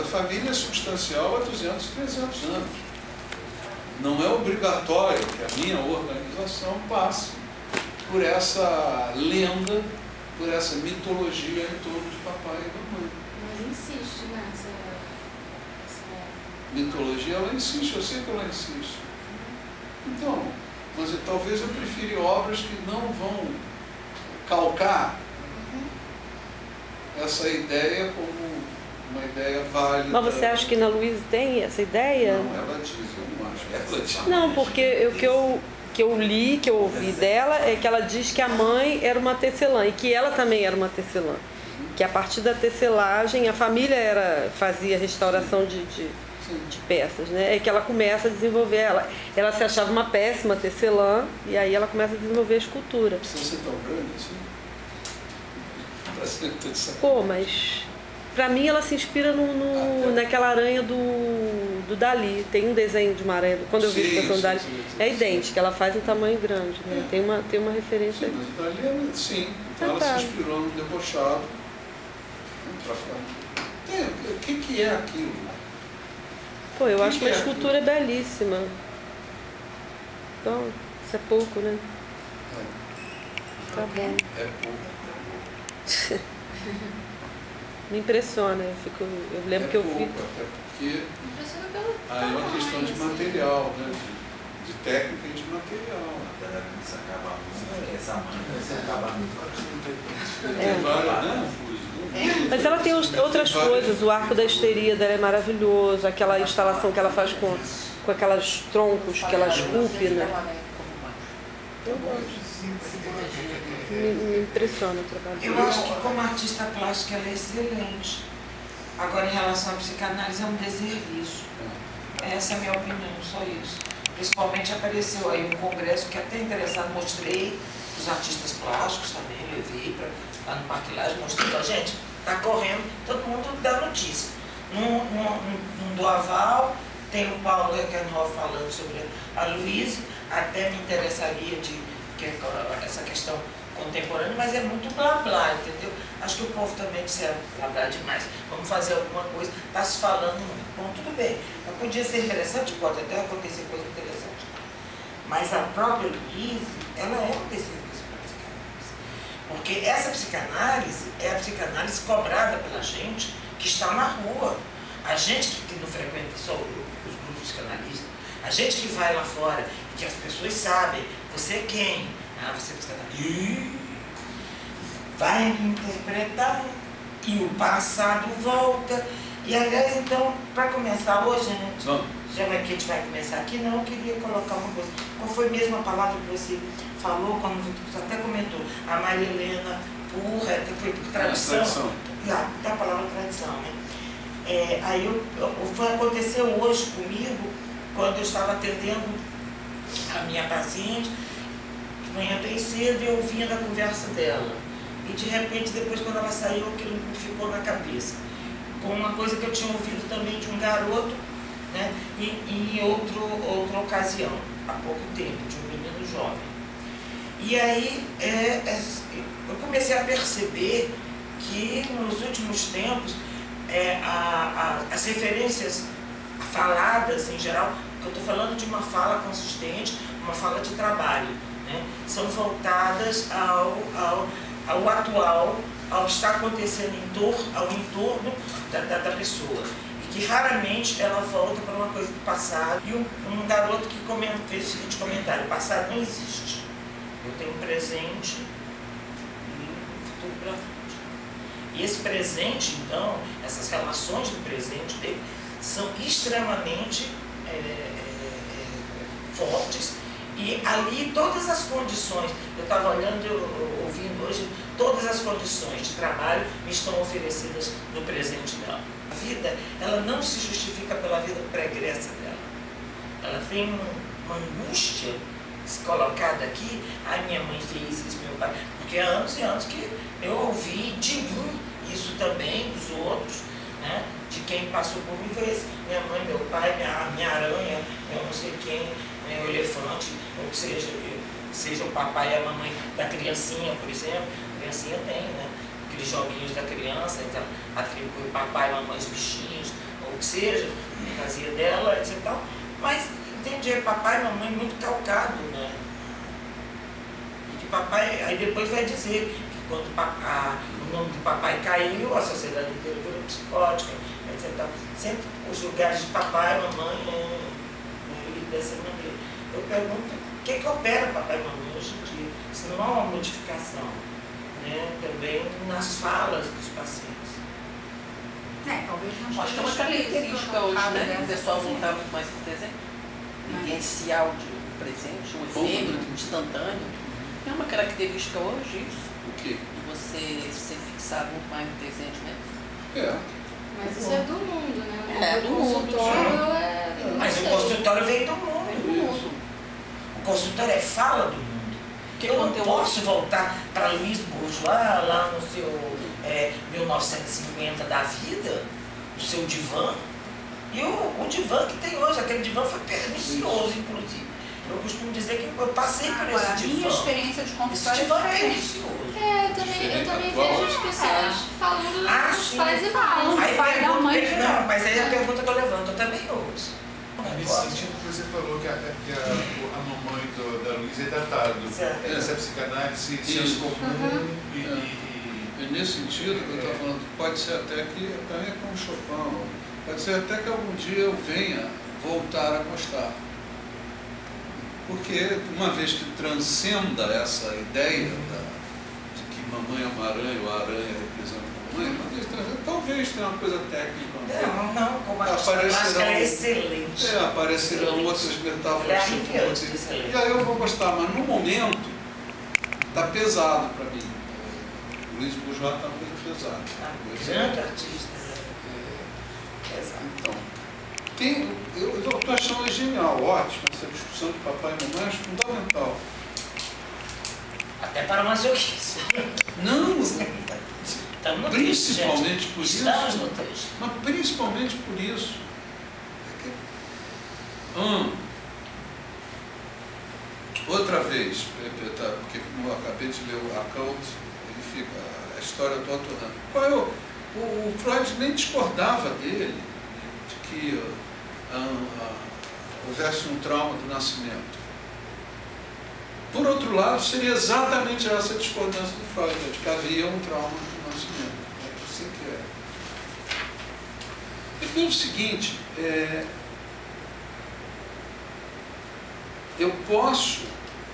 a família é substancial há 200, 300 anos. Não é obrigatório que a minha organização passe por essa lenda, por essa mitologia em torno de papai e mamãe. Mas insiste, né? Mitologia, ela insiste, eu sei que ela insiste. Então, mas talvez eu prefira obras que não vão calcar essa ideia como uma ideia válida. Mas você acha que na Luísa tem essa ideia? Não, ela diz, eu não acho. Ela diz. Não, porque o que eu li, que eu ouvi dela, é que ela diz que a mãe era uma tecelã e que ela também era uma tecelã. Que a partir da tecelagem, a família fazia restauração de peças, né? É que ela começa a desenvolver, ela se achava uma péssima tecelã e aí ela começa a desenvolver a escultura. Precisa ser tão grande assim? Pra ser tecelã. Pô, mas pra mim ela se inspira naquela aranha do Dali. Tem um desenho de uma aranha, quando eu vi a expressão do Dali, é idêntica, ela faz um tamanho grande, né? Tem uma referência. Sim, mas o Dali sim, então ela se inspirou no debochado. O que é aquilo? Pô, eu acho que a escultura é belíssima. Então, isso é pouco, né? Tá bom. É pouco. Me impressiona, eu lembro que eu pouco, fico. Até porque aí é uma questão de material, né? De técnica e de material. Isso acaba muito, essa mãe, esse acabamento. Tem várias, né? Mas ela tem outras coisas, o arco da histeria dela é maravilhoso, aquela instalação que ela faz com aquelas troncos que ela esculpe, né? Eu gosto. Me impressiona o trabalho. Eu acho que como artista plástica ela é excelente. Agora, em relação à psicanálise, é um desserviço. Essa é a minha opinião, só isso. Principalmente apareceu aí um congresso que até interessado, mostrei os artistas plásticos também, levei lá no Parque Lage, mostrei pra gente, tá correndo, todo mundo dá notícia. No do Aval, tem o Paulo Recanhoff falando sobre a Luísa, até me interessaria essa questão contemporânea, mas é muito blá blá, entendeu? Acho que o povo também disseram blá blá demais, vamos fazer alguma coisa, está se falando muito. Bom, tudo bem, mas podia ser interessante, pode até acontecer coisa interessante. Mas a própria Luísa, ela é um desserviço para a psicanálise. Porque essa psicanálise é a psicanálise cobrada pela gente que está na rua. A gente que não frequenta só os grupos psicanalistas, a gente que vai lá fora e que as pessoas sabem, você é quem? Ah, você é psicanalista. Vai interpretar e o passado volta. E aliás, então, para começar hoje, né? Já que a gente vai começar aqui, não, eu queria colocar uma coisa. Qual foi mesmo a palavra que você falou, quando você até comentou? A Maria Helena, foi por tradução. Da palavra tradição, né? Aconteceu hoje comigo, quando eu estava atendendo a minha paciente, de manhã bem cedo, e eu vinha da conversa dela. E de repente, depois quando ela saiu, aquilo me ficou na cabeça. Com uma coisa que eu tinha ouvido também de um garoto, né, em outra ocasião, há pouco tempo, de um menino jovem. E aí eu comecei a perceber que nos últimos tempos as referências faladas em geral, que eu estou falando de uma fala consistente, uma fala de trabalho, né, são voltadas ao atual, ao que está acontecendo ao entorno da pessoa. E que raramente ela volta para uma coisa do passado. E um garoto que fez o seguinte comentário: o passado não existe. Eu tenho um presente e um futuro pela frente. E esse presente, então, essas relações do presente dele são extremamente fortes. E ali todas as condições, eu estava olhando, ouvindo hoje, todas as condições de trabalho me estão oferecidas no presente dela. A vida, ela não se justifica pela vida pregressa dela. Ela tem uma angústia colocada aqui, minha mãe fez isso, meu pai, porque há anos e anos que eu ouvi de mim isso também, dos outros, né? De quem passou por mim foi esse, minha mãe, meu pai, minha aranha, meu não sei quem, meu elefante, ou seja o papai e a mamãe da criancinha, por exemplo. A criancinha tem, né, aqueles joguinhos da criança, então atribui papai e mamãe os bichinhos, ou que seja, na casinha dela, etc. Mas entendi, papai e mamãe muito calcado, né? E que papai, aí depois vai dizer que quando o nome do papai caiu, a sociedade inteira virou psicótica, etc. Sempre os lugares de papai e mamãe dessa maneira. Eu pergunto o que opera papai e mamãe hoje em dia, se não há uma modificação, né? Também nas falas dos pacientes. Talvez não. Acho que é uma característica hoje, né? O pessoal não está muito mais no desenho vivencial de presente, o efêmero, instantâneo. É uma característica hoje isso? O quê? De você ser fixado muito mais no presente mesmo? É. Mas isso é do mundo, né? É, do mundo. Mas o consultório vem do mundo. O consultório é fala do mundo. Eu não posso voltar para Luiz Bourgeois, lá no seu 1950 da vida, o seu divã. E o divã que tem hoje, aquele divã foi pernicioso, inclusive. Eu costumo dizer que eu passei por esse divã. A minha experiência de consultório esse divã é é pernicioso. Eu também Atual. vejo as pessoas falando Sim. faz e mal. Aí Pai da mãe de não, mas aí a pergunta que eu levanto, eu também ouço. Nesse sentido que você falou que a mamãe da Luísa é datado. Essa psicanálise, senso comum E nesse sentido, que eu estava falando, pode ser até que, também é como Chopin, pode ser até que algum dia eu venha voltar a gostar. Porque uma vez que transcenda essa ideia de que mamãe é uma aranha ou a aranha representa a mamãe, uma vez transcenda, talvez tenha uma coisa técnica. Não, como a plástica é excelente. Aparecerão outras metáforas. E aí eu vou gostar, mas no momento está pesado para mim. O Luiz Bourgeois está muito pesado. Grande artista. Então, eu estou achando genial, ótimo, essa discussão de papai e mamãe, acho fundamental. Até para o masoquismo. Não, principalmente por isso. Estamos no texto. Mas principalmente por isso. Outra vez, porque como eu acabei de ler o Account, ele fica a história do autor. O Freud nem discordava dele, de que houvesse um trauma do nascimento. Por outro lado, seria exatamente essa discordância do Freud, de que havia um trauma do nascimento. É assim que é. E pelo seguinte, eu posso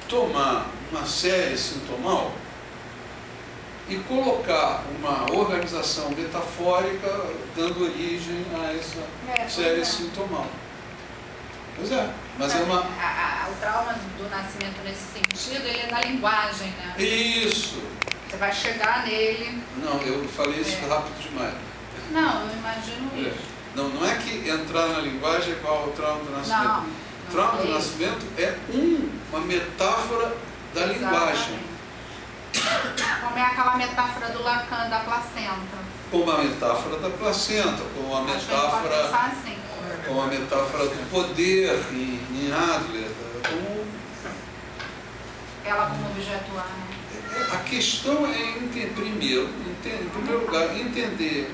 tomar uma série sintomal e colocar uma organização metafórica dando origem a essa série sintomal. Pois é, mas é uma... O trauma do nascimento nesse sentido, ele é da linguagem, né? Isso! Você vai chegar nele... Não, eu falei isso rápido demais. Não, eu imagino isso. Não é que entrar na linguagem é igual ao trauma do nascimento. Não. O trauma do nascimento é uma metáfora da linguagem. Como é aquela metáfora do Lacan, da placenta. Como a metáfora da placenta, como a metáfora, assim. como a metáfora do poder em Adler. Ela como objeto A, né? A questão é, em primeiro lugar, entender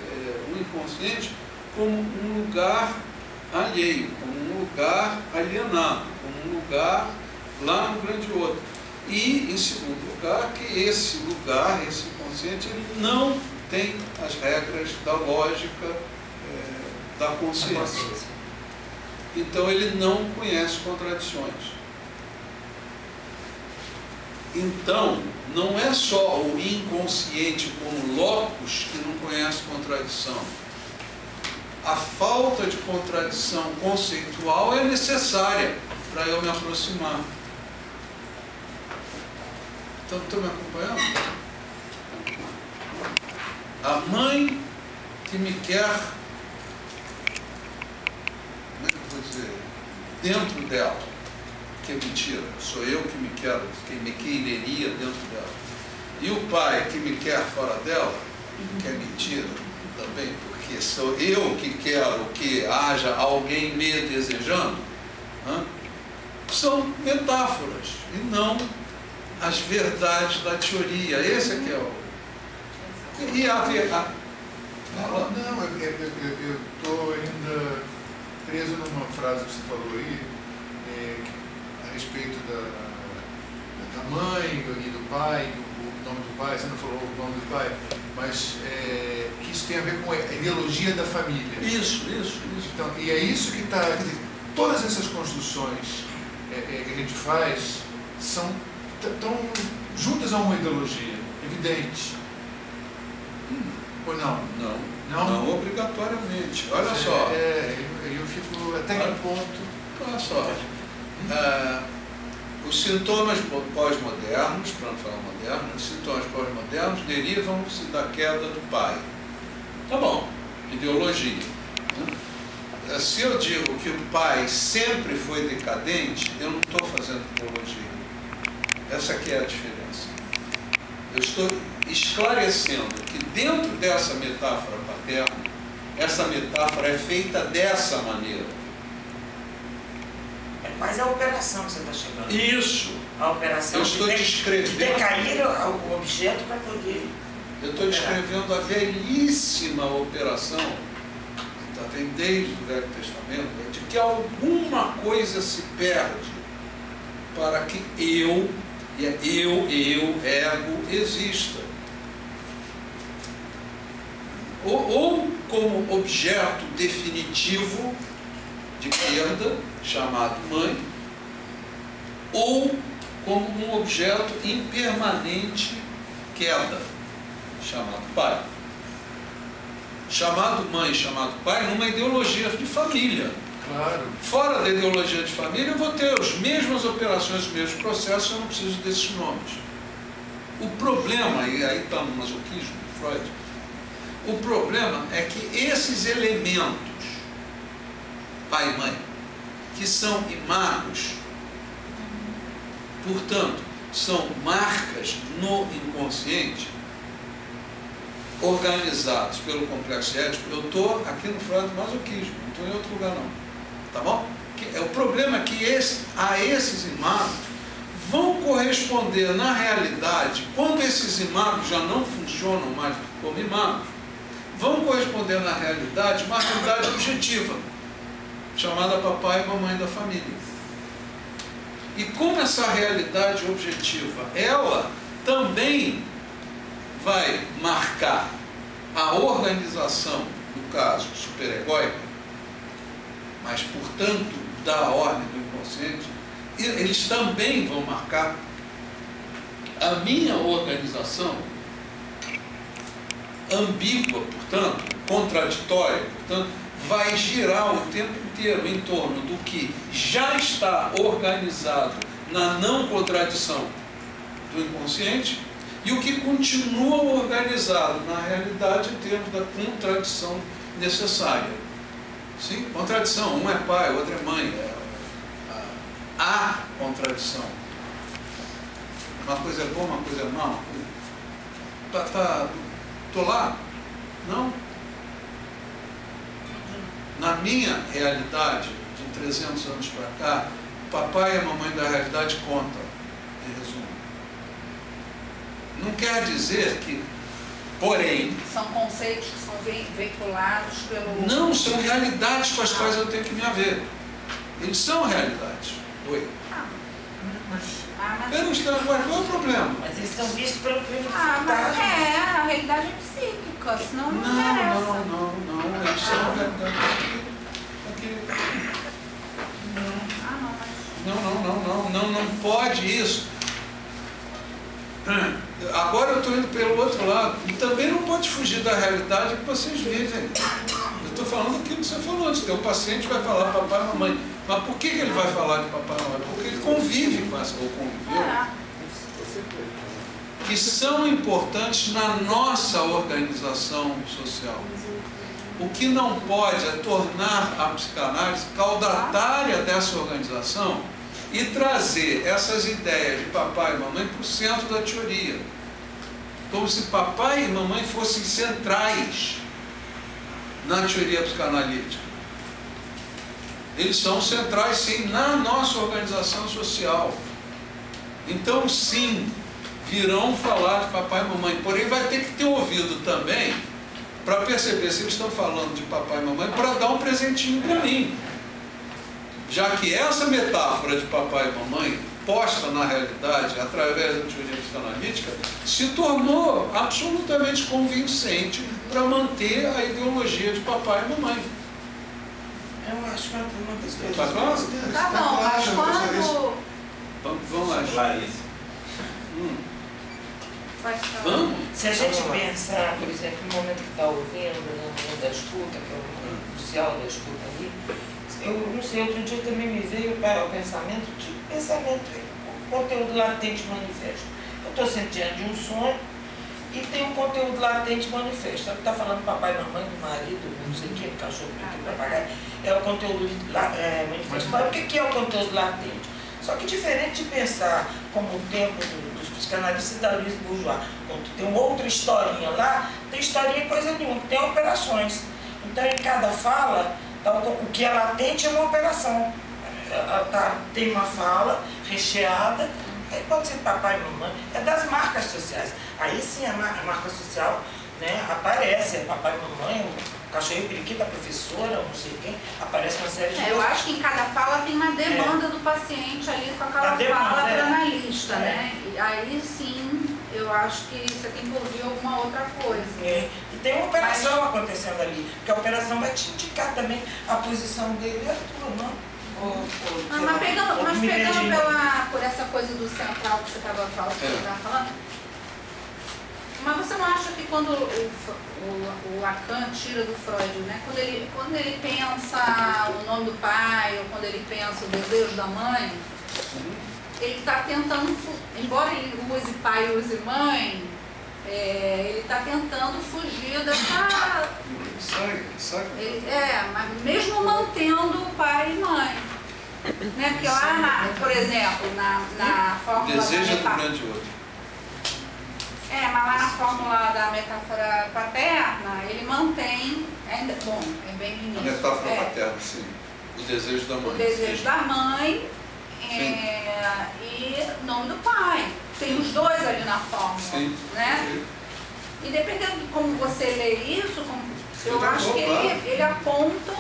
o inconsciente como um lugar alheio, como um lugar alienado, como um lugar lá no grande outro. E, em segundo lugar, que esse lugar, esse inconsciente, ele não tem as regras da lógica da consciência. Então, ele não conhece contradições. Então, não é só o inconsciente como locus que não conhece contradição. A falta de contradição conceitual é necessária para eu me aproximar. Então, estão me acompanhando? A mãe que me quer, como é que eu vou dizer, dentro dela, que é mentira, sou eu que me quero, quem me quereria dentro dela. E o pai que me quer fora dela, que é mentira também, porque sou eu que quero que haja alguém me desejando, são metáforas e não as verdades da teoria. Esse é que é o... E Fala. Não, eu estou ainda preso numa frase que você falou aí, a respeito da mãe e do pai, o nome do pai, você não falou o nome do pai, mas que isso tem a ver com a ideologia da família. Isso. Então, e é isso que está... Todas essas construções que a gente faz estão juntas a uma ideologia, evidente. Ou não? Não obrigatoriamente. Olha só. Eu fico até que ponto... Olha só. Os sintomas pós-modernos, para não falar modernos, os sintomas pós-modernos derivam-se da queda do pai. Tá bom, ideologia. Né? Se eu digo que o pai sempre foi decadente, eu não estou fazendo ideologia. Essa aqui é a diferença. Eu estou esclarecendo que dentro dessa metáfora paterna, essa metáfora é feita dessa maneira. Mas a operação que você está chegando. Isso. A operação eu estou descrevendo. Decair o objeto para poder. Eu estou descrevendo a velhíssima operação, que vem desde o Velho Testamento, de que alguma coisa se perde para que eu, ego, exista. Ou como objeto definitivo de perda, chamado mãe, ou como um objeto impermanente queda, chamado pai. Chamado mãe, chamado pai, numa ideologia de família. Claro. Fora da ideologia de família, eu vou ter as mesmas operações, os mesmos processos, eu não preciso desses nomes. O problema, e aí está no masoquismo de Freud, o problema é que esses elementos, pai e mãe, que são imagos, portanto, são marcas no inconsciente, organizados pelo complexo ético. Eu estou aqui no Freud do masoquismo, não estou em outro lugar não, tá bom? O problema é que a esses imagos vão corresponder na realidade, quando esses imagos já não funcionam mais como imagos, vão corresponder na realidade uma realidade objetiva, chamada papai e mamãe da família. E como essa realidade objetiva, ela também vai marcar a organização, no caso superegóica, mas, portanto, da ordem do inconsciente, eles também vão marcar a minha organização ambígua, portanto, contraditória, portanto, vai girar o tempo inteiro em torno do que já está organizado na não contradição do inconsciente e o que continua organizado na realidade em termos da contradição necessária. Sim? Contradição, um é pai, o outro é mãe. Há contradição. Uma coisa é boa, uma coisa é má. Estou lá? Não. Na minha realidade, de 300 anos para cá, o papai e a mamãe da realidade contam, em resumo. Não quer dizer que, porém... São conceitos que são veiculados pelo... Não, são realidades com as quais eu tenho que me haver. Eles são realidades. Oi. Mas qual é o problema? Mas eles são vistos pelo primeiro mas a realidade é psíquica, senão não interessa. Não, eles são a realidade aqui. Não pode isso. Agora eu estou indo pelo outro lado. E também não pode fugir da realidade que vocês vivem. Eu estou falando aquilo que você falou antes. O paciente vai falar papai e mamãe. Mas por que ele vai falar de papai e mamãe? Porque ele convive com essa, ou conviveu. Que são importantes na nossa organização social. O que não pode é tornar a psicanálise caudatária dessa organização e trazer essas ideias de papai e mamãe para o centro da teoria. Como se papai e mamãe fossem centrais na teoria psicanalítica. Eles são centrais, sim, na nossa organização social. Então, sim, virão falar de papai e mamãe. Porém, vai ter que ter ouvido também para perceber se eles estão falando de papai e mamãe para dar um presentinho para mim. Já que essa metáfora de papai e mamãe, posta na realidade através da teoria psicanalítica, se tornou absolutamente convincente para manter a ideologia de papai e mamãe. Eu acho que uma das coisas. Tá claro? Tá bom, mas quando... Vamos lá. Larissa. Vamos? Se a gente pensar, por exemplo, no momento que está ouvindo, no momento da escuta, que é o momento crucial da escuta ali, eu não sei, outro dia também me veio para o pensamento, o conteúdo latente manifesto. Eu estou sempre diante de um sonho e tem um conteúdo latente manifesto. Está falando papai, mamãe, do marido, não sei o que, do cachorro, do papagaio, é o conteúdo manifesto. Mas o que é o conteúdo latente? Só que diferente de pensar como o tempo dos psicanalistas da Louise Bourgeois, quando tem uma outra historinha lá, tem historinha coisa nenhuma, tem operações. Então em cada fala, o que é latente é uma operação. Tem uma fala recheada, aí pode ser papai e mamãe, é das marcas sociais. Aí sim a marca social, né, aparece, é papai e mamãe, o cachorro periquito, a professora, não sei quem, aparece uma série de Eu acho que em cada fala tem uma demanda do paciente ali com aquela fala para o analista, né? E aí sim, eu acho que você tem que ouvir alguma outra coisa. E tem uma operação acontecendo ali, porque a operação vai te indicar também a posição dele e a tua, não? Mas pegando por essa coisa do central que você estava falando, mas você não acha que quando o Lacan tira do Freud, né, quando ele pensa o nome do pai, ou quando ele pensa o desejo da mãe, ele está tentando, embora ele use pai e use mãe, ele está tentando fugir dessa... mas mesmo mantendo pai e mãe. Né? Porque lá, por exemplo, na fórmula... Deseja do grande outro. Mas lá na fórmula da metáfora paterna, ele mantém, é bem no início. A metáfora paterna, sim. O desejo da mãe. O desejo da mãe e o nome do pai. Tem os dois ali na fórmula. Sim. Né? Sim. E dependendo de como você lê isso, eu acho que ele aponta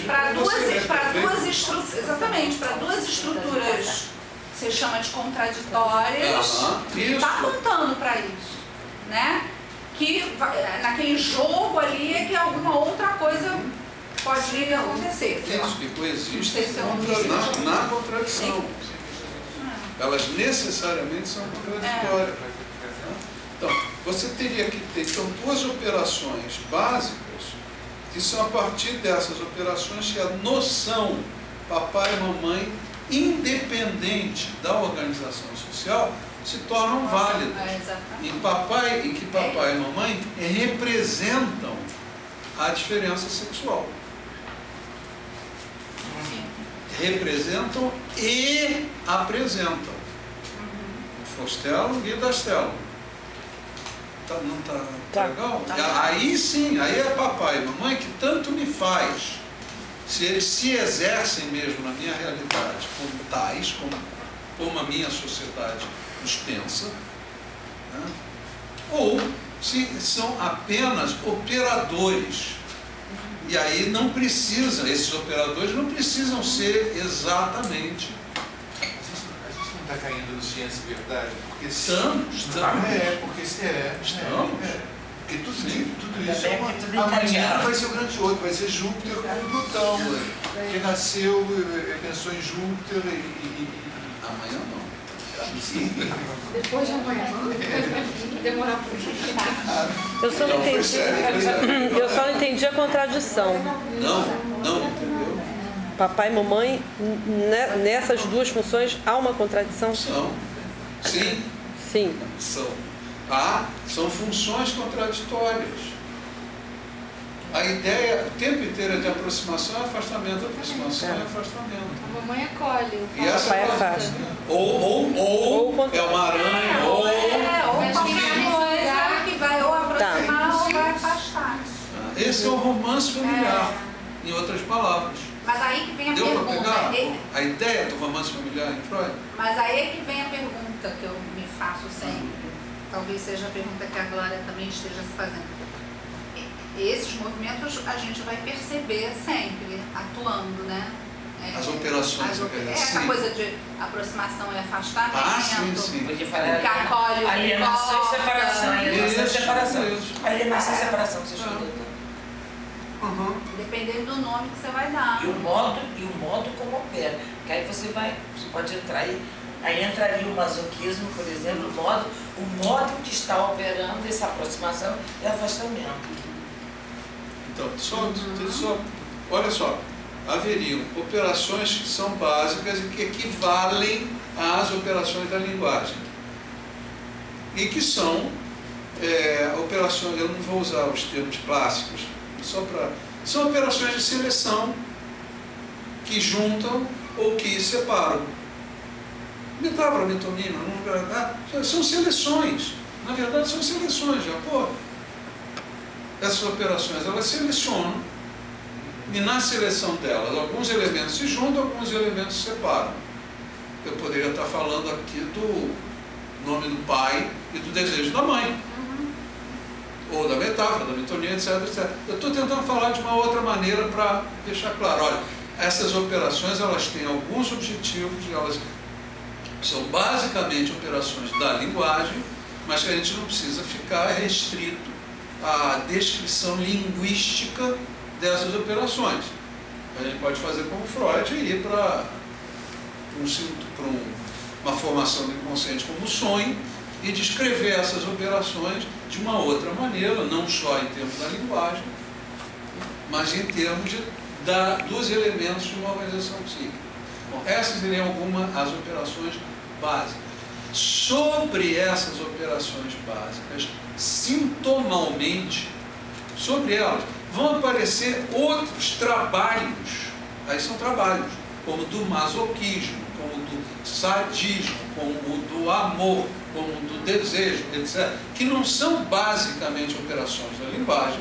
para duas estruturas. Exatamente, para duas estruturas. Você chama de contraditórias, e está apontando para isso, né? Que naquele jogo ali é que alguma outra coisa pode vir a acontecer. Isso, que coexistem Se na contradição. Elas necessariamente são contraditórias. Então, você teria que ter duas operações básicas, que são a partir dessas operações que a noção papai e mamãe, independente da organização social, se tornam válidas. Em que papai e mamãe representam a diferença sexual. Representam e apresentam. O Fostelo e o Dastelo. Não tá legal? Aí sim, aí é papai e mamãe que tanto me faz. Se eles se exercem mesmo na minha realidade como tais, como a minha sociedade os pensa, né? Ou se são apenas operadores. E aí não precisa, esses operadores não precisam ser exatamente. A gente não está caindo no ciência e verdade? Porque estamos. Porque tudo isso, amanhã vai ser o grande outro, vai ser Júpiter com Plutão, que nasceu, pensou em Júpiter e... Amanhã não. Depois de amanhã. Demorar um pouquinho. Eu só não entendi a contradição. Não entendeu? Papai e mamãe, nessas duas funções, há uma contradição? São. Sim. Sim. São funções contraditórias. A ideia o tempo inteiro é de aproximação e afastamento, aproximação e afastamento. A mamãe acolhe. E essa papai afasta. Ou é uma aranha, ou qualquer coisa que vai ou aproximar ou vai afastar. Esse é o romance familiar, em outras palavras. Mas aí que vem a Deu para pergunta. pegar a ideia do romance familiar em Freud? Mas aí é que vem a pergunta que eu me faço sempre. Talvez seja a pergunta que a Glória também esteja se fazendo. esses movimentos a gente vai perceber sempre atuando, né? As operações. Essa coisa de aproximação e afastamento. Sim. Porque falar que acolhe o alienação e separação. Alienação e separação. Alienação e separação, você estudou. Dependendo do nome que você vai dar. E o modo como opera. Porque aí você pode entrar aí entraria o masoquismo, por exemplo, o modo que está operando essa aproximação e afastamento. Então, olha só, haveriam operações que são básicas e que equivalem às operações da linguagem. E que são operações, eu não vou usar os termos clássicos, são operações de seleção que juntam ou que separam. Metáfora, metonima, são seleções. Na verdade, são seleções de acordo. Essas operações, elas selecionam, e na seleção delas, alguns elementos se juntam, alguns elementos se separam. Eu poderia estar falando aqui do nome do pai e do desejo da mãe. Ou da metáfora, da metonia, etc, etc. Eu estou tentando falar de uma outra maneira para deixar claro. Olha, essas operações, elas têm alguns objetivos, elas são basicamente operações da linguagem, mas que a gente não precisa ficar restrito à descrição linguística dessas operações. A gente pode fazer como Freud e ir para uma formação do inconsciente como sonho e descrever essas operações de uma outra maneira, não só em termos da linguagem, mas em termos dos elementos de uma organização psíquica. Bom, essas seriam algumas as operações básicas. Sobre essas operações básicas, sintomalmente, sobre elas, vão aparecer outros trabalhos, aí são trabalhos, como do masoquismo, como do sadismo, como do amor, como do desejo, etc., que não são basicamente operações da linguagem,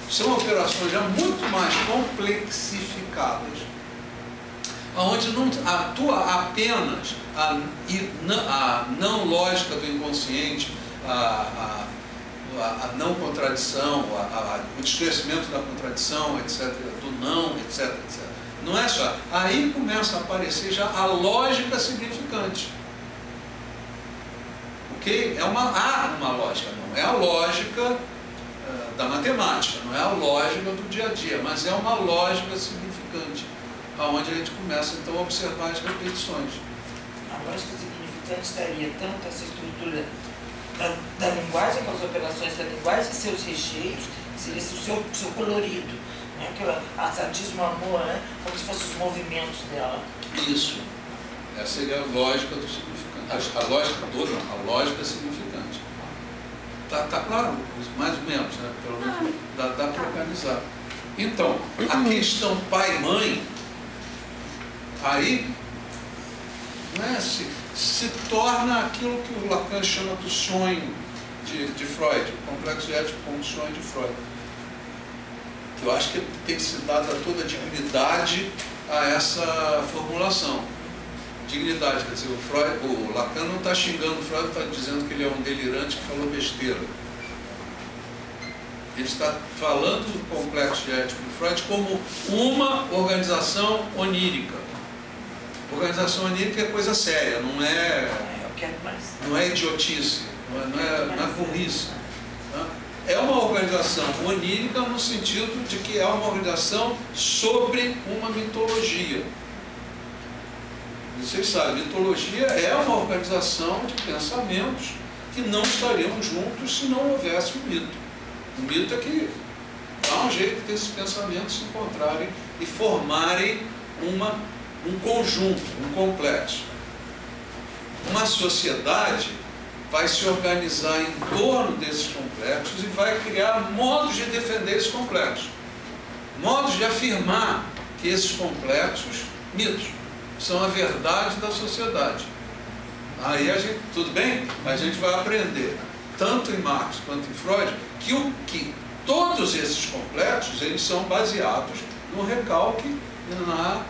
são operações já muito mais complexificadas, onde não atua apenas a não lógica do inconsciente, a não contradição, o descrescimento da contradição, etc., do não, etc., etc. Não é só. Aí começa a aparecer já a lógica significante. Ok? Há uma lógica, não é a lógica da matemática, não é a lógica do dia a dia, mas é uma lógica significante, aonde a gente começa então a observar as repetições. A lógica significante estaria tanto essa estrutura da linguagem, com as operações da linguagem e seus recheios, seria o seu colorido, né? Que a sadismo, amor, né? Como se fossem os movimentos dela. Isso. Essa seria a lógica do significante. A lógica toda, a lógica significante. Tá claro? Mais ou menos, né? Pelo menos dá para organizar. Então, a questão pai-mãe, aí, né, se torna aquilo que o Lacan chama do sonho de Freud, o complexo ético como sonho de Freud. Que eu acho que tem que ser dada toda a dignidade a essa formulação. Dignidade, quer dizer, o Lacan não está xingando o Freud, está dizendo que ele é um delirante que falou besteira. Ele está falando do complexo ético de Freud como uma organização onírica. Organização onírica é coisa séria, não é idiotice, não é burrice. É uma organização onírica no sentido de que é uma organização sobre uma mitologia. Vocês sabem, mitologia é uma organização de pensamentos que não estariam juntos se não houvesse um mito. O mito é que dá um jeito desses pensamentos se encontrarem e formarem um conjunto, um complexo. Uma sociedade vai se organizar em torno desses complexos e vai criar modos de defender esses complexos, modos de afirmar que esses complexos, mitos, são a verdade da sociedade. Aí tudo bem? A gente vai aprender, tanto em Marx quanto em Freud, que todos esses complexos, eles são baseados no recalque e na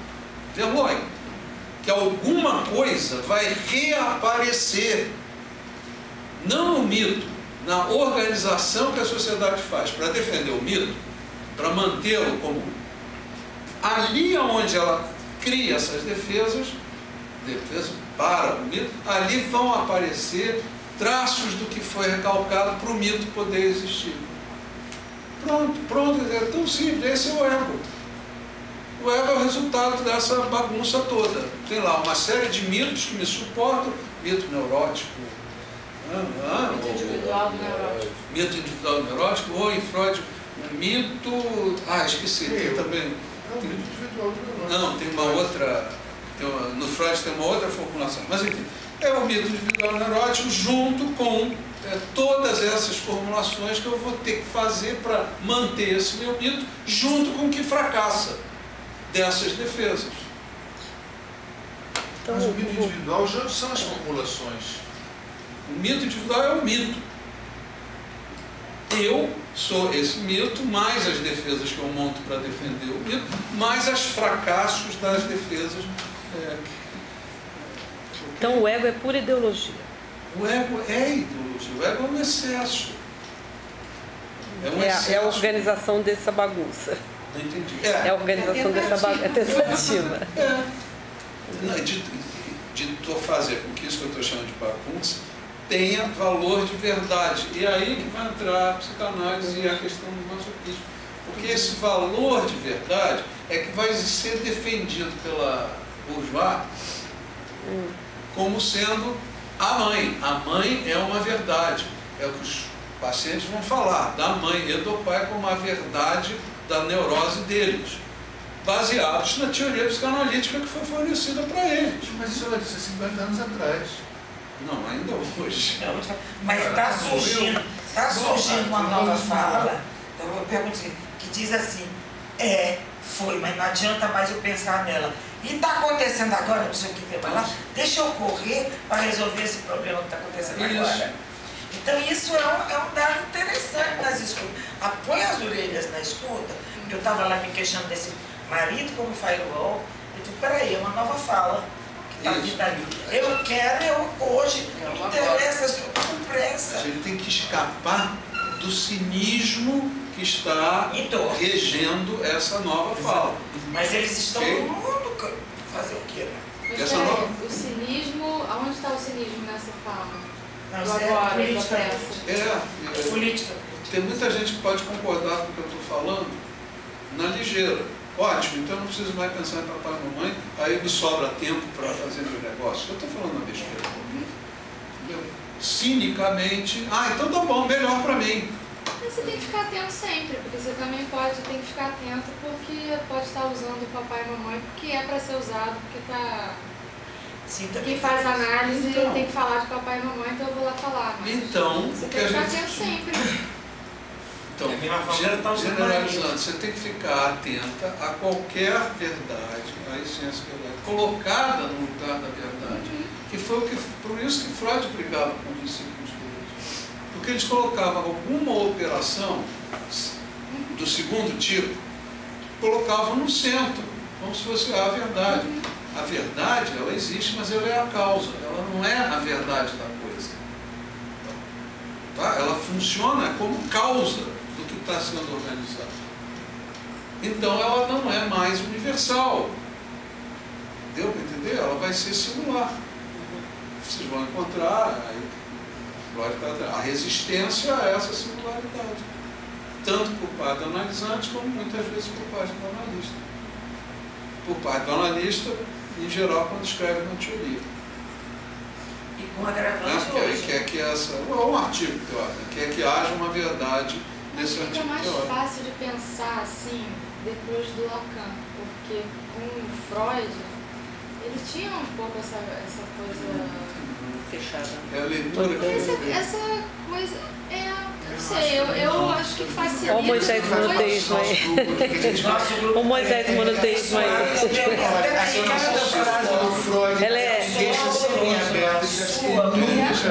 vergonha, que alguma coisa vai reaparecer, não no mito, na organização que a sociedade faz para defender o mito, para mantê-lo como ali onde ela cria essas defesas para o mito, ali vão aparecer traços do que foi recalcado para o mito poder existir. Pronto, é tão simples, esse é o ego. O ego é o resultado dessa bagunça toda. Tem lá uma série de mitos que me suportam, mito neurótico, Mito individual neurótico. Mito individual neurótico, ou em Freud, o mito... esqueci, tem também... Não, tem uma outra... no Freud tem uma outra formulação, mas enfim, é o mito individual neurótico junto com todas essas formulações que eu vou ter que fazer para manter esse meu mito, junto com o que fracassa dessas defesas. Então, mas o mito individual já são as formulações. O mito individual é o mito. Eu sou esse mito, mais as defesas que eu monto para defender o mito, mais os fracassos das defesas. Então o ego é pura ideologia. O ego é ideologia, o ego é um excesso. É a organização dessa bagunça. Não entendi. É a organização dessa bagunça. É tentativa. De fazer com que isso que eu estou chamando de bagunça tenha valor de verdade. E aí que vai entrar a psicanálise e a questão do masoquismo. Porque esse valor de verdade é que vai ser defendido pela bourgeois como sendo a mãe. A mãe é uma verdade. É o que os pacientes vão falar da mãe e do pai como a verdade da neurose deles, baseados na teoria psicanalítica que foi fornecida para eles. Mas isso ela disse há 50 anos atrás. Não, ainda hoje. Mas está surgindo uma nova fala, eu pergunto assim, que diz assim, foi, mas não adianta mais eu pensar nela. E está acontecendo agora, não sei o que tem para lá, deixa eu correr para resolver esse problema que está acontecendo agora. Então isso é um dado interessante nas escutas. Põe as orelhas na escuta, porque eu estava lá me queixando desse marido como firewall, eu digo, peraí, é uma nova fala que está vindo ali. Eu quero, hoje, me interessa, eu estou com pressa. A gente tem que escapar do cinismo que está regendo essa nova fala. Mas eles estão no mundo fazer o quê, né? Mas o cinismo, aonde está o cinismo nessa fala? Não, agora, política. Política. Tem muita gente que pode concordar com o que eu estou falando na ligeira. Ótimo, então eu não preciso mais pensar em papai e mamãe, aí me sobra tempo para fazer meu negócio. Eu estou falando uma besteira. Cinicamente, então tá bom, melhor para mim. Mas você tem que ficar atento sempre, porque você também tem que ficar atento porque pode estar usando o papai e mamãe porque é para ser usado, porque está... Quem faz análise tem que falar de papai e mamãe, então eu vou lá falar. Mas então, você tem que ficar atento sempre. Então, generalizando, você tem que ficar atenta a qualquer verdade, a essência da verdade, colocada no lugar da verdade. Que foi por isso que Freud brigava com os discípulos deles. Porque eles colocavam alguma operação do segundo tipo, colocavam no centro, como se fosse a verdade. A verdade, ela existe, mas ela é a causa, ela não é a verdade da coisa. Tá? Ela funciona como causa do que está sendo organizado. Então ela não é mais universal. Deu para entender? Ela vai ser singular. Vocês vão encontrar a resistência a essa singularidade. Tanto por parte do analisante, como muitas vezes por parte do analista. Por parte do analista, em geral, quando escreve uma teoria. E com agravante hoje. Quer que um artigo teórico, quer que haja uma verdade nesse artigo teórico. Fica mais fácil de pensar assim, depois do Lacan, porque com Freud, ele tinha um pouco essa coisa fechada. É a leitura que essa coisa não sei, eu acho que faz sentido. Olha o Moisés monoteísmo aí. O Moisés monoteísmo aí. Ela é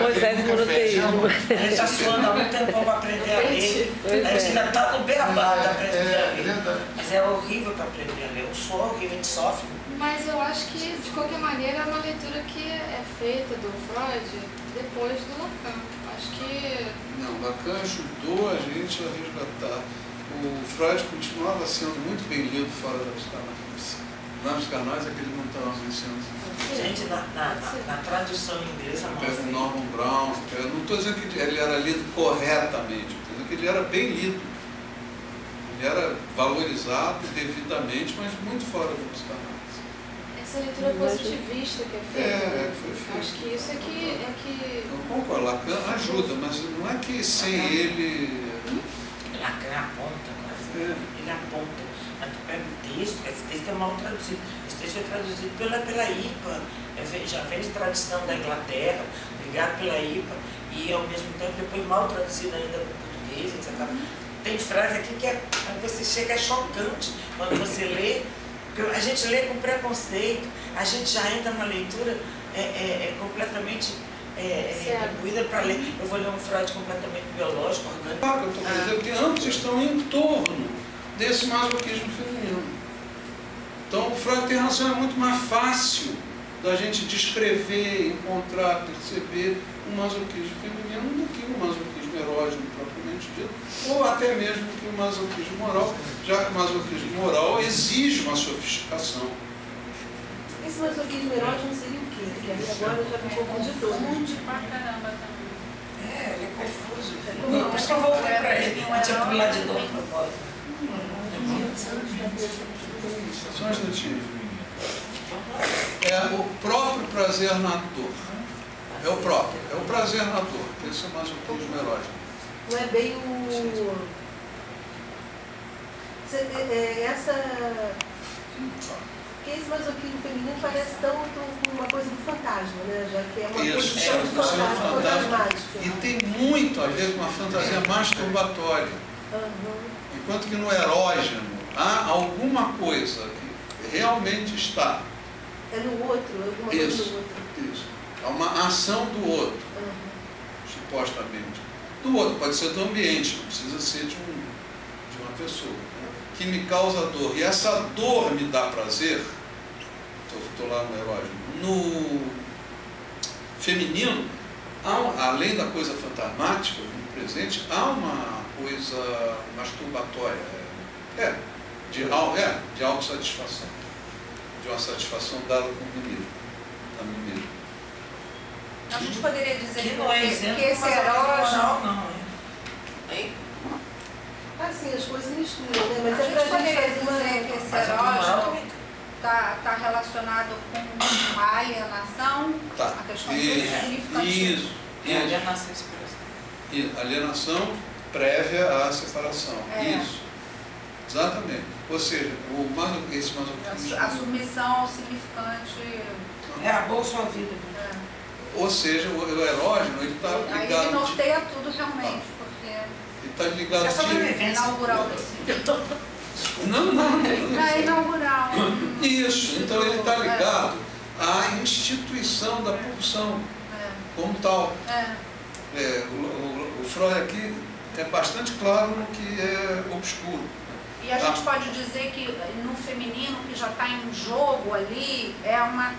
Moisés monoteísmo. Ele está suando há muito tempo para aprender a ler. A gente ainda está no beabá de aprender a ler. Mas é horrível para aprender a ler. O som é horrível, a gente sofre. Mas eu acho que, de qualquer maneira, é uma leitura que é feita do Freud depois do Lacan. Acho que... Não, Lacan ajudou a gente a resgatar. O Freud continuava sendo muito bem lido fora da psicanálise. Na psicanálise é que ele não estava vencendo. Gente, na tradução inglesa, Pega o Norman Brown, eu não estou dizendo que ele era lido corretamente, estou dizendo que ele era bem lido. Ele era valorizado devidamente, mas muito fora da psicanálise. Essa leitura positivista que é feita. Foi feito. Acho que isso é que... Eu concordo, Lacan ajuda, mas não é que sem ele... Lacan aponta, ele aponta. Mas tu pega o texto, esse texto é mal traduzido. Esse texto é traduzido pela IPA, já vem de tradição da Inglaterra, ligado pela IPA, e ao mesmo tempo depois mal traduzido ainda para o português, etc. Tem frase aqui que você chega, é chocante quando você lê, porque a gente lê com preconceito, a gente já entra na leitura completamente retribuída para ler. Eu vou ler um Freud completamente biológico, orgânico. Claro que eu estou dizendo que ambos estão em torno desse masoquismo feminino. Então, o Freud tem razão, é muito mais fácil da gente descrever, encontrar, perceber um masoquismo feminino do que um masoquismo erógeno propriamente dito, ou até mesmo que o masoquismo moral, já que o masoquismo moral exige uma sofisticação. Esse masoquismo erógeno seria o quê? Porque aí agora eu já me confundi todo. Confunde pra caramba também. Ele é confuso. Por isso que eu voltei para ele. Eu tinha que pular de novo para fora. Só um instantinho. É o próprio prazer na dor. É o prazer na dor. Esse é o masoquismo erótico. Não é bem o... Porque esse masoquismo feminino parece tanto uma coisa do fantasma, né? Já que é uma posição de fantasma, fantasmática. E tem muito a ver com uma fantasia masturbatória. Enquanto que no erógeno há alguma coisa que realmente está. É no outro, alguma coisa do outro. Isso. Há uma ação do outro, supostamente. Do outro, pode ser do ambiente, não precisa ser de uma pessoa, né? Que me causa dor. E essa dor me dá prazer. Estou lá no erógeno. No feminino, além da coisa fantasmática, no presente, há uma coisa masturbatória. De autossatisfação. De uma satisfação dada por mim mesmo. A mim mesmo. A gente poderia dizer que não é isento, que esse erógeno... não, hein? Assim, as coisas misturam, né? Mas a gente poderia dizer que esse erógeno está relacionado com a alienação, a questão do significativo. Isso. Alienação e separação. Alienação prévia à separação. Isso. Exatamente. Ou seja, esse masoquismo... A submissão ao significante... É a boa sua vida. Ou seja, o erógeno, ele está ligado... Aí ele norteia tudo realmente, porque... Ele está ligado... É inaugural desse. Não. É inaugural. Isso. Então ele está ligado à instituição da pulsão como tal. O Freud aqui é bastante claro no que é obscuro. E a gente pode dizer que no feminino, que já está em jogo ali, é uma...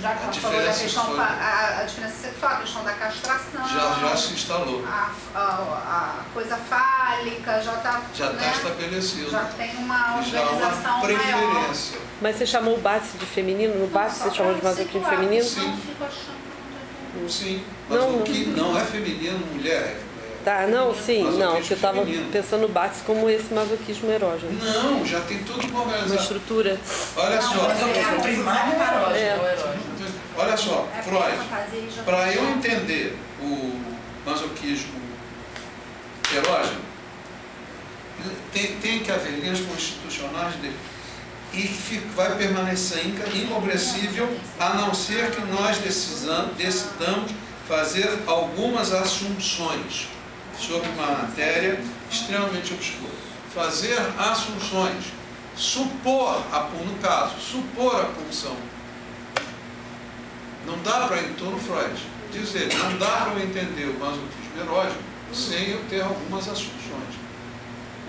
Já que falou da questão, a diferença sexual, a questão da castração. Já se instalou. A coisa fálica já está... Já está estabelecido. Já tem uma organização já há uma preferência. maior. Mas você chamou o Batse de feminino? No Batse você chamou de masoquismo feminino? Sim. Sim. Mas o que não é feminino, mulher. Tá, não, sim, não, que eu estava pensando no Batse como esse masoquismo erógeno. Não, já tem tudo uma organização. Uma estrutura. Olha só. Olha só, Freud, para eu entender o masoquismo erógeno, tem que haver linhas constitucionais dele. E vai permanecer incompreensível, a não ser que nós decidamos fazer algumas assunções sobre uma matéria extremamente obscura. Fazer assunções. Supor a pulsão. Não dá para, estou no Freud, dizer, não dá para eu entender o masoquismo erógeno sem eu ter algumas assunções.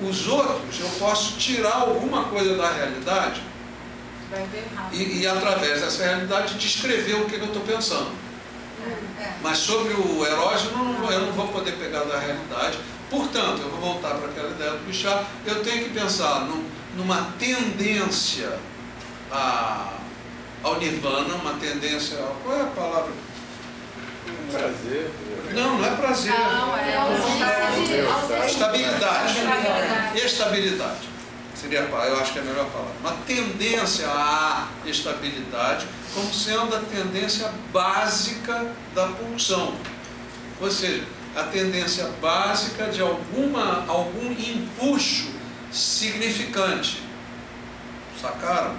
Os outros, eu posso tirar alguma coisa da realidade e através dessa realidade, descrever o que eu estou pensando. Mas sobre o erógeno, eu não vou poder pegar da realidade. Portanto, eu vou voltar para aquela ideia do Bichat, eu tenho que pensar numa tendência ao nirvana, uma tendência... Qual é a palavra? Prazer. Não é prazer. Não, é estabilidade. Estabilidade. Seria, eu acho que é a melhor palavra. Uma tendência à estabilidade, como sendo a tendência básica da pulsão. Ou seja, a tendência básica de algum empuxo significante. Sacaram?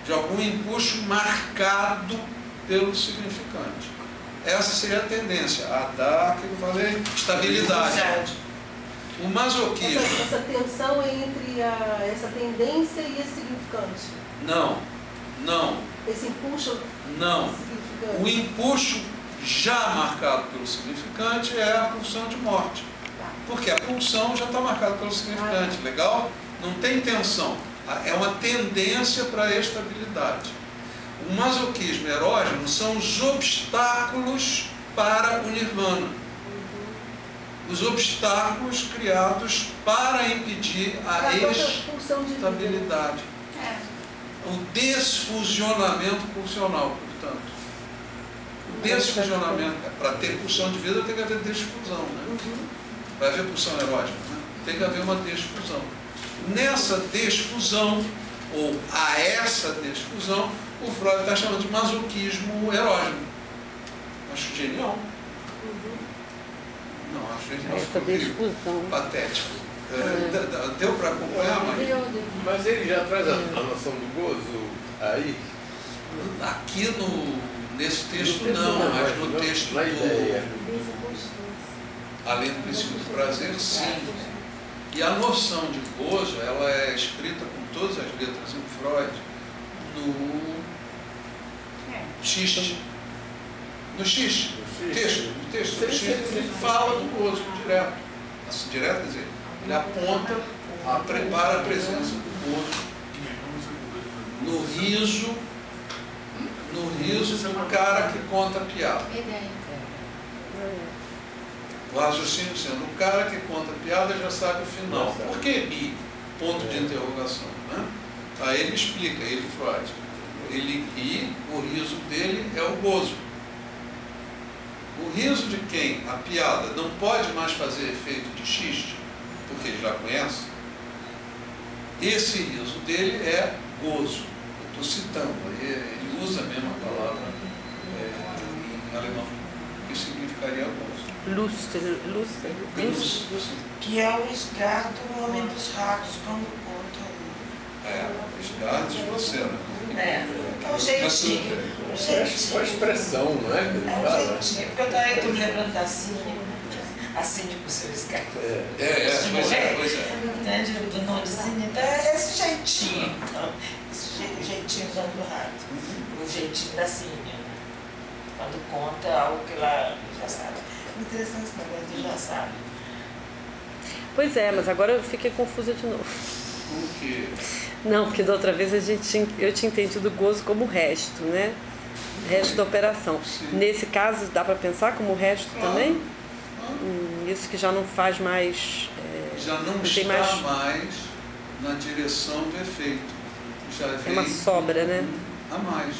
De algum empuxo marcado pelo significante. Essa seria a tendência, a dar, aquilo que eu falei, estabilidade. O masoquismo... Essa tensão é entre essa tendência e esse significante? Não. Esse empuxo? Não. O empuxo já marcado pelo significante é a pulsão de morte. Porque a pulsão já está marcada pelo significante, legal? Não tem tensão. É uma tendência para a estabilidade. O masoquismo erógeno são os obstáculos para o nirvana. Os obstáculos criados para impedir a estabilidade. O desfusionamento pulsional, portanto. O desfusionamento, para ter pulsão de vida tem que haver desfusão, né? Vai haver pulsão erógena, né? Tem que haver uma desfusão. Nessa desfusão, ou a essa desfusão, o Freud está chamando de masoquismo erógeno. Acho genial. Não, acho genial. Essa desfusão. Patético. Deu para acompanhar, mas ele já traz a noção do gozo aí? Aqui nesse texto não, mas no texto além do princípio do prazer, sim. E a noção de gozo, ela é escrita com todas as letras em Freud no xiste. No xiste. No texto. No xiste ele fala do gozo direto. Assim, direto, quer dizer, ele aponta, prepara a presença do gozo no riso do cara que conta a piada. O raciocínio sendo, o cara que conta a piada já sabe o final. Por que bi? Ponto de interrogação. Né? Aí ele explica, Freud. E o riso dele é o gozo. O riso de quem a piada não pode mais fazer efeito de xiste, porque ele já conhece, esse riso dele é gozo. Eu estou citando, ele usa a mesma palavra em alemão, que significaria gozo. Lustre. Que é o esgar do homem dos ratos, quando conta. O esgar de você, né? É um jeitinho. Uma expressão, não é? É um jeitinho, porque eu estou me lembrando da Cine, a Cine com o seu esgar. Pois é. Do nome de Cine, então é esse jeitinho. Então, esse jeitinho do rato. O jeitinho da Cine, né? Quando conta algo que ela já sabe. Interessante esse negócio de já sabe. Pois é, mas agora eu fiquei confusa de novo. Como que? Não, porque da outra vez eu tinha entendido o gozo como o resto, né? O resto da operação. Sim. Nesse caso, dá para pensar como o resto também? Isso que já não faz mais... já não está mais na direção do efeito. Já é uma sobra, né? A mais,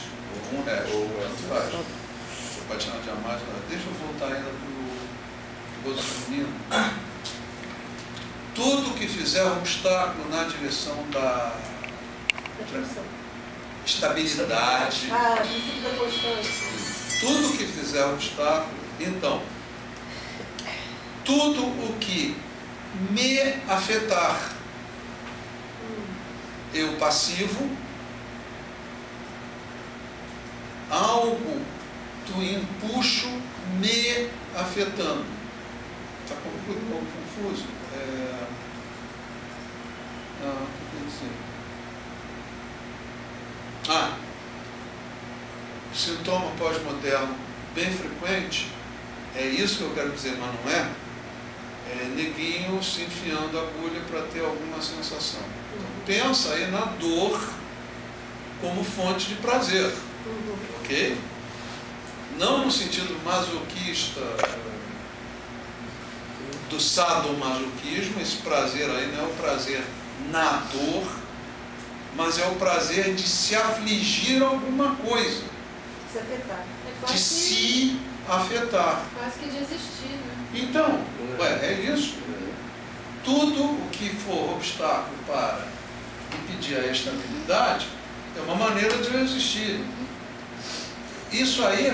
ou um resto, tanto faz. Você pode chamar de a mais, deixa eu voltar ainda para o gozo feminino. Tudo que fizer obstáculo na direção da estabilidade, tudo que fizer obstáculo, então, tudo o que me afetar, eu passivo, algo do empuxo me afetando. Está confuso? O que eu dizer? Sintoma pós-moderno bem frequente, é isso que eu quero dizer, mas não é? É neguinho se enfiando a agulha para ter alguma sensação. Então, pensa aí na dor como fonte de prazer, ok? não no sentido masoquista, do sadomasoquismo. Esse prazer aí não é o prazer na dor, mas é o prazer de se afligir alguma coisa, Se afetar. de se afetar. Quase que de existir, né? Então, é isso. Tudo o que for obstáculo para impedir a estabilidade é uma maneira de existir. Isso aí é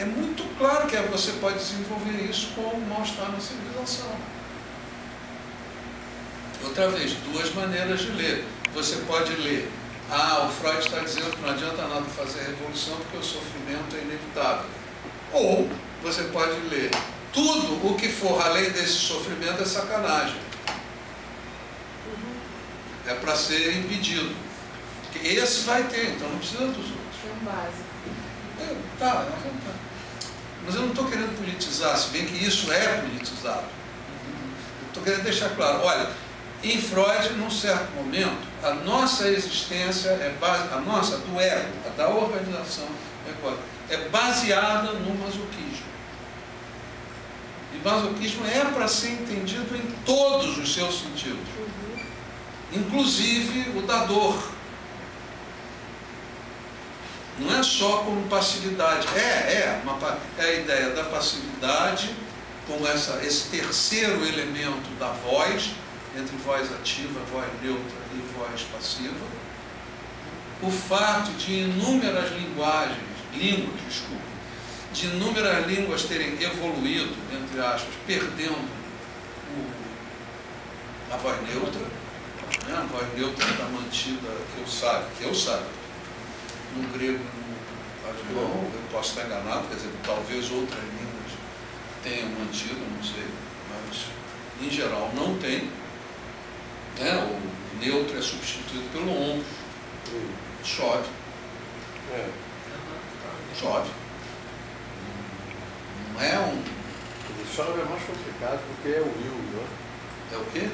muito claro que você pode desenvolver isso com o mal-estar na civilização. Outra vez, duas maneiras de ler. Você pode ler, o Freud está dizendo que não adianta nada fazer revolução porque o sofrimento é inevitável. Ou você pode ler, tudo o que for além desse sofrimento é sacanagem. É para ser impedido. Porque esse vai ter, então não precisa dos outros. É um básico. Tá. Mas eu não estou querendo politizar, se bem que isso é politizado. Eu estou querendo deixar claro, olha, em Freud, num certo momento, a nossa existência a nossa, do ego, a da organização, é baseada no masoquismo. E masoquismo é para ser entendido em todos os seus sentidos, inclusive o da dor. Não é só como passividade, é a ideia da passividade como esse terceiro elemento da voz, entre voz ativa, voz neutra e voz passiva. O fato de inúmeras de inúmeras línguas terem evoluído, entre aspas, perdendo a voz neutra, né? A voz neutra está mantida, que eu saiba, no grego e no alemão. Eu posso estar enganado, quer dizer, talvez outras línguas tenham mantido, não sei, mas em geral não tem. Né? O neutro é substituído pelo ombro. Chove. Chove. Não é um... O chove é mais complicado porque é o il, não é? É o quê?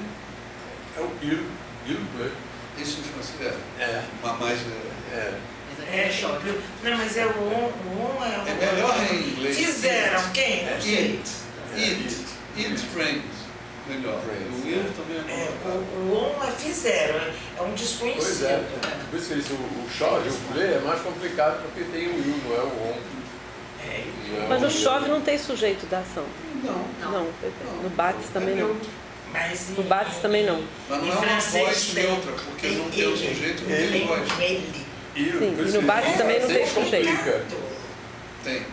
É o il bleu. Isso em francês É. Mas Não, mas é o on é melhor em inglês. Fizeram quem? It rains. Melhor. O will também é melhor. O on é fizeram, é um desconhecido. Pois é. Por isso que eles, o chove, o bleu é mais complicado porque tem o il, não é o on. Mas o chove não tem sujeito da ação. Não. No Bates também não. Mas No Bates também não. Mas não é uma voz neutra, porque não tem o sujeito, não tem voz. Sim, e no Bates também não tem sujeito. Tem.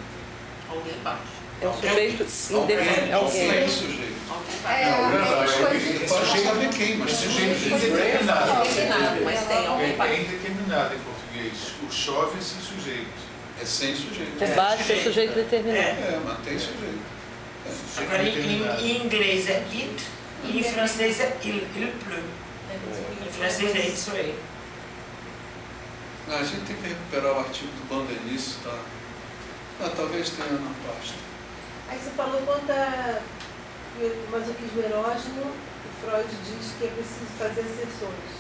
Alguém bate. É um sujeito indefinido. Alguém Alguém. sujeito. Pode saber quem, mas sujeito indeterminado. Mas tem alguém É bate. indeterminado em português. O chove é sem sujeito. É sem sujeito. O Bates é sujeito determinado. Mas tem sujeito. Agora, em inglês é it, e em francês é il pleut. Em francês é isso aí. A gente tem que recuperar o artigo do Bandenice, tá? Talvez tenha na pasta. Aí você falou quanto a masoquismo erógeno, o Freud diz que é preciso fazer asserções.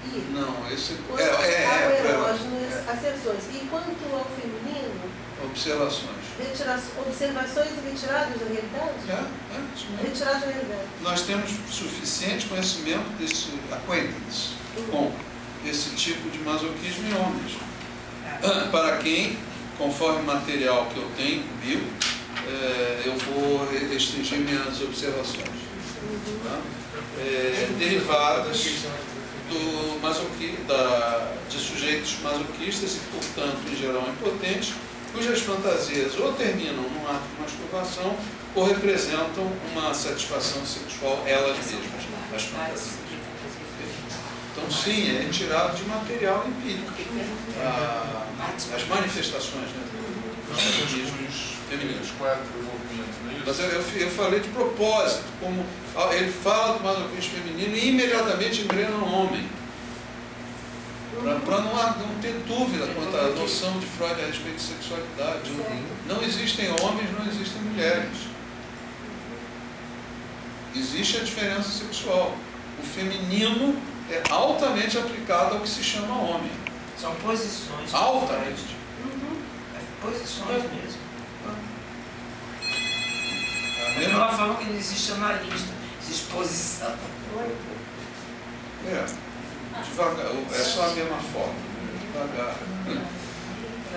E Não, esse quanto ao erógeno, asserções. E quanto ao feminino, observações. observações e retiradas da realidade? Isso mesmo. Retiradas da realidade. Nós temos suficiente conhecimento desse acquaintance com esse tipo de masoquismo em homens. Para quem, conforme o material que eu tenho comigo, eu vou restringir minhas observações. Tá? Derivadas de sujeitos masoquistas e, portanto, em geral impotentes, cujas fantasias ou terminam num ato de masturbação ou representam uma satisfação sexual elas mesmas, as fantasias. Então, sim, é retirado de material empírico. As manifestações, né, dos masoquismos femininos. Os 4 movimentos, não é isso? Mas eu falei de propósito, como ele fala do masoquismo feminino e imediatamente engrena o homem. Para não ter dúvida quanto à noção de Freud a respeito de sexualidade. Não existem homens, não existem mulheres. Existe a diferença sexual. O feminino é altamente aplicado ao que se chama homem. São posições. Altamente. Posições mesmo. A É mesma uma forma que não existe analista, existe posição. devagar, é só a mesma forma, devagar.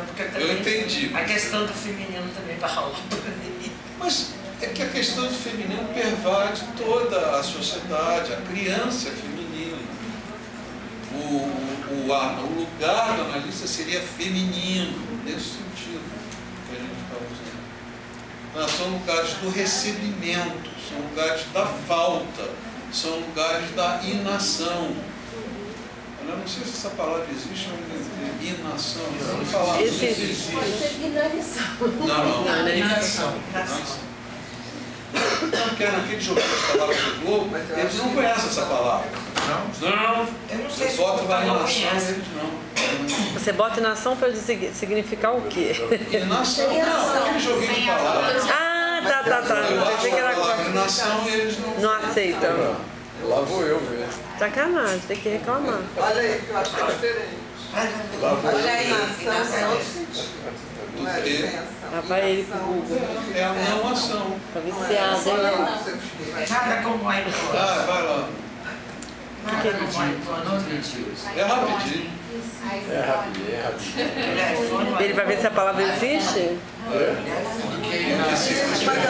Porque Eu entendi. A questão do feminino também vai rolar por aí. Mas é que a questão do feminino pervade toda a sociedade, a criança é feminina. O lugar do analista seria feminino, nesse sentido que a gente está usando. Mas são lugares do recebimento, são lugares da falta, são lugares da inação. Eu não sei se essa palavra existe, mas inação. Vamos falar Existe. existe. Pode ser inanição. Não, Inação. Porque naquele jogo de palavras do Globo, eles não conhecem essa palavra. Não. Eu não sei se Bota o vai não inação, conhece. eles não. Você bota inação para significar o quê? Inação, não, aquele joguinho de palavras. Ah, tá. Eu acho Pensei que que a era palavra inação e eles não. não aceitam. Lá vou eu ver. Sacanagem, tem que reclamar. Olha aí, que eu acho que é diferente. Lá vou eu. Olha aí, Inação é inação. outro sentido. Não é licença. Lá vai ele pro Google. É a não ação. Tá viciado, hein? Nada como iPhone. Ah, vai lá. Nada como iPhone, não acredito. É rapidinho. É rapidinho. Ele vai ver se a palavra existe? Mas eu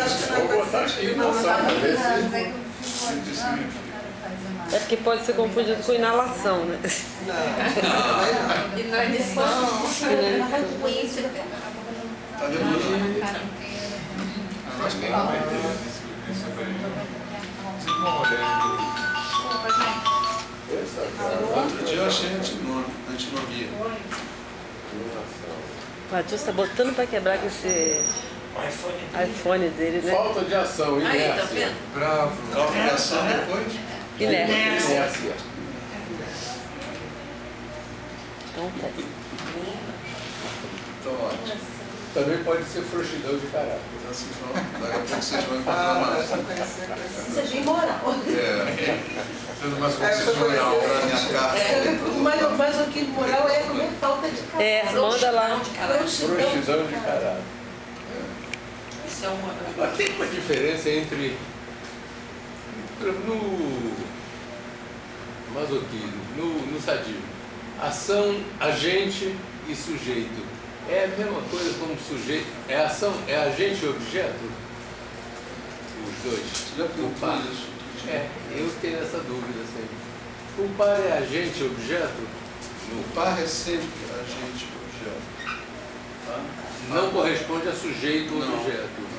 acho que não Vou botar aqui noção para ver se. É porque pode ser confundido com inalação, né? Tá demorando. Acho que não vai ter esse uma Outro dia eu achei antinomia. O Adilson tá botando pra quebrar com esse iPhone dele, né? Falta de ação, Aí, tá inércia. vendo? Bravo. Calculação depois? Inércia. Inércia. Então, tá. Então, ótimo. Também pode ser frouxidão de caráter. Então, vocês vão, daqui a pouco vocês vão encontrar mais. Isso é bem moral. Tudo mais constitucional para minha carta. O masoquismo moral é comer falta de caráter. É, manda lá. Frouxidão de caráter. Isso é uma. Mas tem uma diferença entre no masoquismo, no sadismo. Ação, agente e sujeito. É a mesma coisa como sujeito. É ação, é agente e objeto? Os dois. Já perguntou isso? É, eu tenho essa dúvida sempre. O par é agente e objeto? O par é sempre agente e objeto. Tá? Não corresponde a sujeito ou Não. objeto.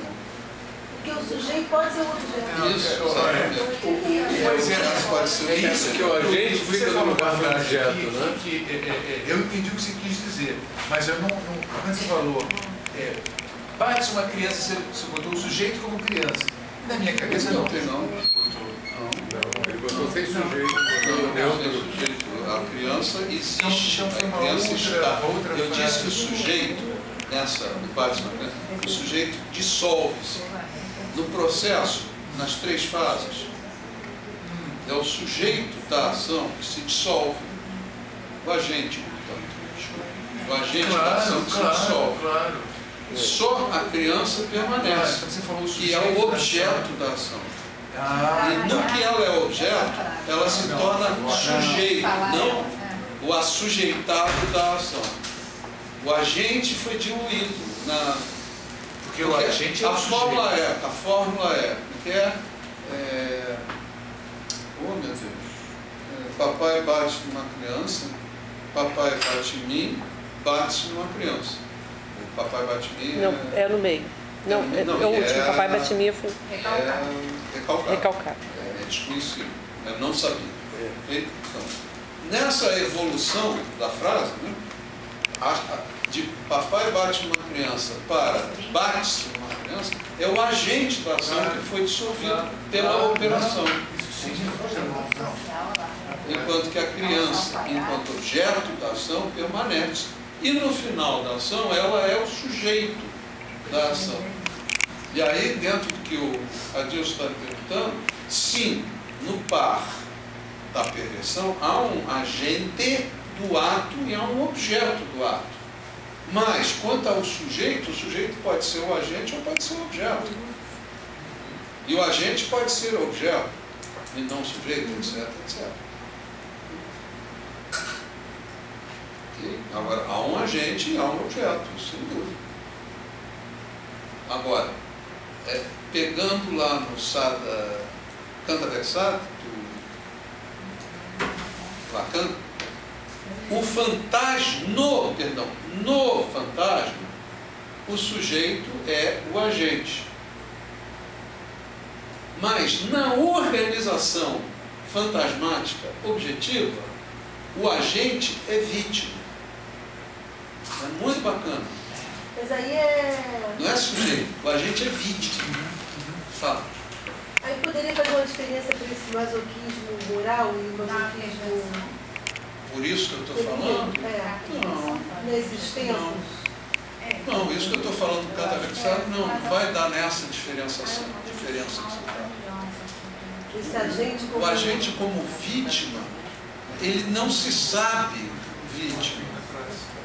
Porque o sujeito pode ser o objeto. Isso, exatamente. Mas Pode ser é isso que o agente você fica no falou lugar uma do frase objeto, aqui né? que eu entendi o que você quis dizer, mas eu não quando você falou, bate uma criança, você botou o sujeito como criança. Na minha cabeça não. Ele botou sem sujeito. A criança existe. Então foi A uma criança está. outra Eu disse que o frase. sujeito, nessa parte, o sujeito dissolve-se. No processo, nas três fases, é o sujeito da ação que se dissolve. O agente, portanto. O agente da ação que se dissolve. Claro. Só a criança permanece, Então você falou que é o objeto da ação. Ah, E no que ela é objeto, ela se torna sujeito, não o assujeitado da ação. O agente foi diluído na. porque o agente é a o fórmula sujeito. a fórmula oh meu Deus, papai bate numa criança, papai bate em mim, bate numa criança. O papai bate em mim Não, é no meio. Não, é o último. Papai bate minha foi recalcar. É desconhecido, eu não sabia. Então, nessa evolução da frase, né, de papai bate uma criança para bate-se uma criança, é o agente da ação que foi dissolvido pela operação. Enquanto que a criança, enquanto objeto da ação, permanece. E no final da ação, ela é o sujeito da ação. E aí, dentro do que o Adilson está perguntando, sim, no par da perversão, há um agente do ato e há um objeto do ato. Mas, quanto ao sujeito, o sujeito pode ser o agente ou pode ser o objeto. E o agente pode ser o objeto, e não o sujeito, etc, etc. Okay? Agora, há um agente e há um objeto, sem dúvida. Agora, pegando lá no Canta Versat, do Lacan, no fantasma, o sujeito é o agente. Mas na organização fantasmática objetiva, o agente é vítima. É muito bacana. Mas aí é... Não é sujeito, o agente é vítima. Fala. Aí poderia fazer uma diferença para esse masoquismo moral e masoquismo... Por isso que eu estou falando? Não. Nesses tempos? Não, isso que eu estou falando do Canta Versat não vai dar nessa diferençação. Esse agente como... O agente como vítima, ele não se sabe vítima.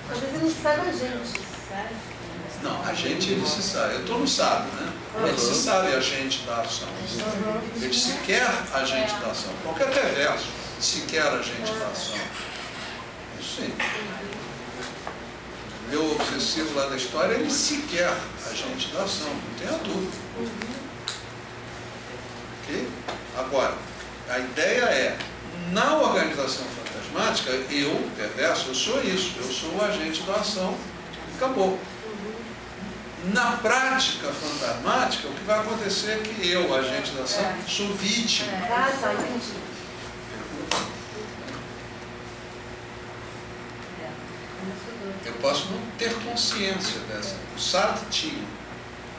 Talvez ele não saiba agente. Não, agente ele se sabe. Eu estou no sabe, né? Ele se sabe agente da ação. Ele se quer agente da ação. Qualquer perverso se quer agente da ação. Isso sim. Meu obsessivo lá da história, ele se quer agente da ação, não tenha dúvida. Ok? Agora, a ideia é, na organização fantasmática, eu, perverso, eu sou isso, eu sou o agente da ação, acabou. Na prática fantasmática, o que vai acontecer é que eu, agente da ação, sou vítima. Ah, tá, entendi. Eu posso não ter consciência dessa. O Sartre tinha.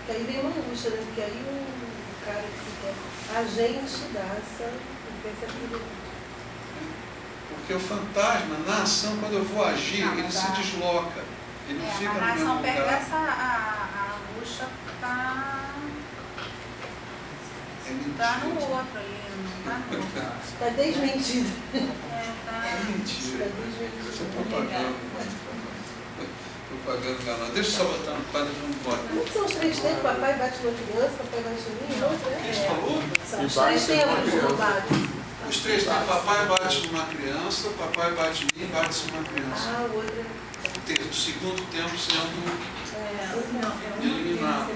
Porque aí vem uma angústia, né? Porque aí o cara que se quer agente da ação, ele pensa que... Porque o fantasma, na ação, quando eu vou agir, ele se desloca. Ele não fica no na mesmo ação lugar. perversa, a angústia está no outro ali, não está no outro. Está desmentido. É mentira. Isso é propaganda. Propaganda enganosa. Deixa eu só botar no quadro e vamos embora. Como que são os três tempos? Papai bate numa criança, papai bate em mim, outra, O que você falou? São os três tempos roubados. Os três tempos. Papai bate numa criança, papai bate em mim, bate numa criança. Ah, o outro O segundo tempo sendo eliminado.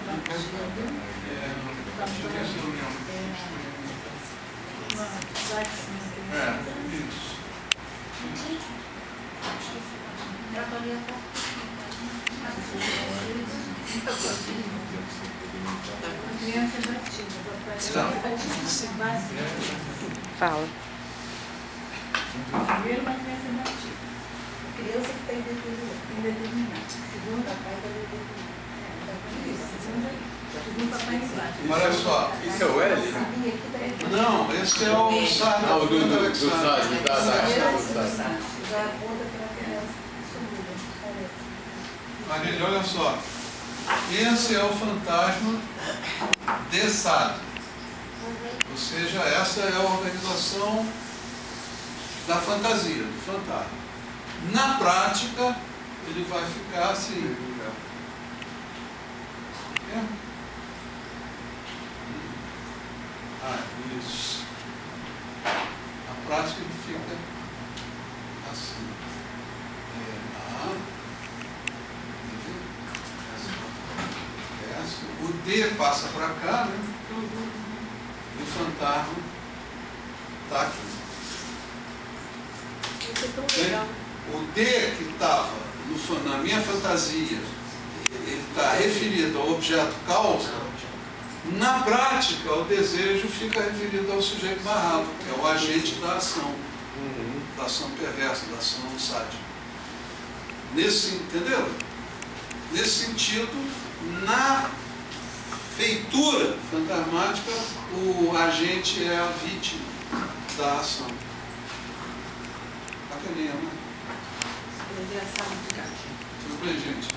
Isso. Fala. Primeiro, uma criança batida. Criança que está indeterminada. Segundo, papai está determinado. Segundo, papai está. Olha só. Isso é o L? Não, esse é o Sartre. Ah, o do Sartre. Já aponta para a criança que sumiu. Marília, olha só. Esse é o fantasma de Sartre. Ou seja, essa é a organização da fantasia, do fantasma. Na prática, ele vai ficar assim. Isso. Na prática, ele fica assim. O D passa para cá, né? E o fantasma está aqui. O D que estava na minha fantasia, ele está referido ao objeto causa. Na prática, o desejo fica referido ao sujeito barrado, que é o agente da ação perversa, da ação sádica. Entendeu? Nesse sentido, na feitura fantasmática, o agente é a vítima da ação. Bacaninha, né? Tudo bem, gente?